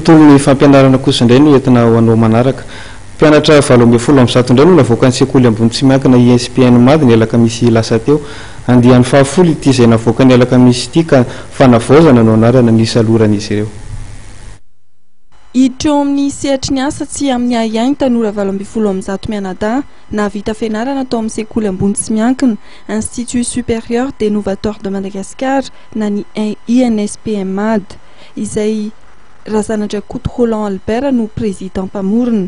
Tolony fampianarana kosa indray no entina ho anao manaraka. Mpianatra 17 indray no navoaka ny sekoly ambony tsy miankina ISPN Mady ny alakamisy lasa teo. Andiany fahafolo ity izay navoaka ny alakamisy ity ka fanavaozana no anarana ny saloran'izy ireo. Hiditra amin'ny sehatry ny asa tsy amin'ny aiainy tanora 17 mianadahy navita fianarana tao amin'ny sekoly ambony tsy miankina Institut Supérieur des Novateurs de Madagascar na ny INSPM Mady izay Razanadra Couto Roland Albert no président mpamorona.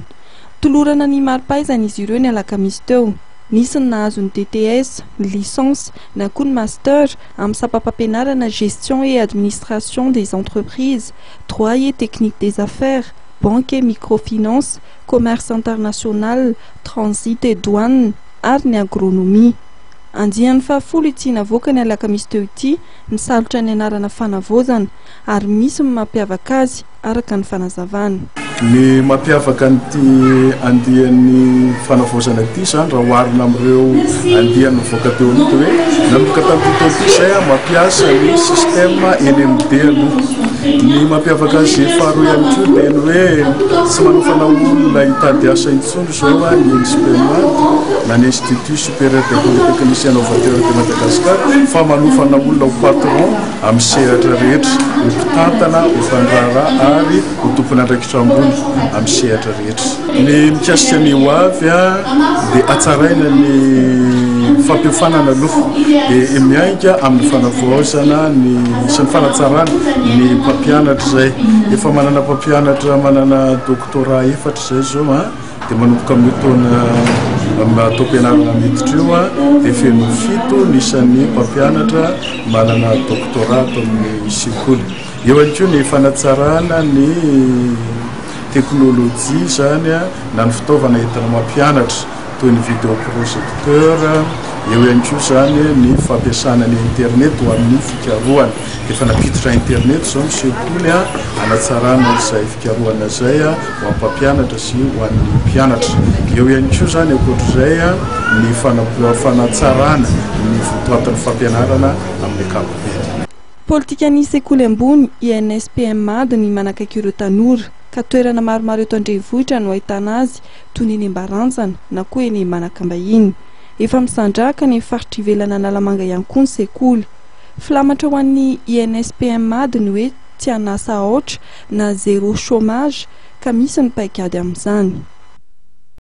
Tolorana ny mari-pahaizana izy ireo ny alakamisy teo. Nisy ny nahazo ny DTS, licence na koa ny master amin'ny sapapampianarana gestion et administration des entreprises, droit et technique des affaires, banque et microfinance, commerce international, transit et douane ary ny agronomie. Andiany fahafolo ity navoaka ny alakamisy teo ity misalotra ny anarana fanavaozana ary misy ny mampiavaka azy araka ny fanazavana. Ny mampiavaka an'ity andiany fanavaozana ity zany raha oharina amin'ireo andiany mivoaka teo mity hoe nanomboka tamin'ity teo ity izay mampiasa ny système LMD aloha. Ny mampiavaka azy faharoa ihany koa dia ny hoe tsy manofana olona hitady asa intsony izao ny INSPM na ny Institut Supérieur de Polytechnicien Novateur de Madagascar fa manofana olona ho patron amin'ny sehatra rehetra, ho mpitantana, ho fandraharaha ary ho tompona andraikitra ambony amin'ny sehatra rehetra. Ny mikasika ny ho avy dia hatsaraina ny fampihofanana aloha dia miainga amin'ny fanavaozana sy ny fanatsarana ny mpampianatra zay. Efa manana mpampianatra manana doctorat efatra zay zao dia manomboka amin'ny taona atao mpianarana miditra io dia feno 7 nisan'ny mpampianatra manana doctorat atao amin'ny sekoly. Eo ihany koa ny fanatsarana ny teknôlôjia zany na ny fitaovana entina mampianatra toy ny vidéoprojecteur. Eo ihany koa zany ny fampiasana ny internet ho amin'ny fikarohana. Efa napiditra internet zao ny sekoly hanatsarana izay fikarohana zay ho amin'ny mpampianatra sy ho an'ny mpianatra. Eo ihany koa zany ankoatr'izay ny fanatsarana ny votoatin'ny fampianarana amin'ny ankapobeny. Politika ny sekoly ambony INSPM Mady ny manakaiky ireo tanora ka toerana maromaro eto Andrenivohitra no ahitana azy toy ny eny Ambaranjana na koa eny Manakambahiny. Efa misandraka ny faritra ivelana Analamanga ihany koa ny sekoly. Filamatra ho an'ny INSPM Mady ny hoe tsy hanasa aotra na zéro chômage ka misy ny paikady amin'izany.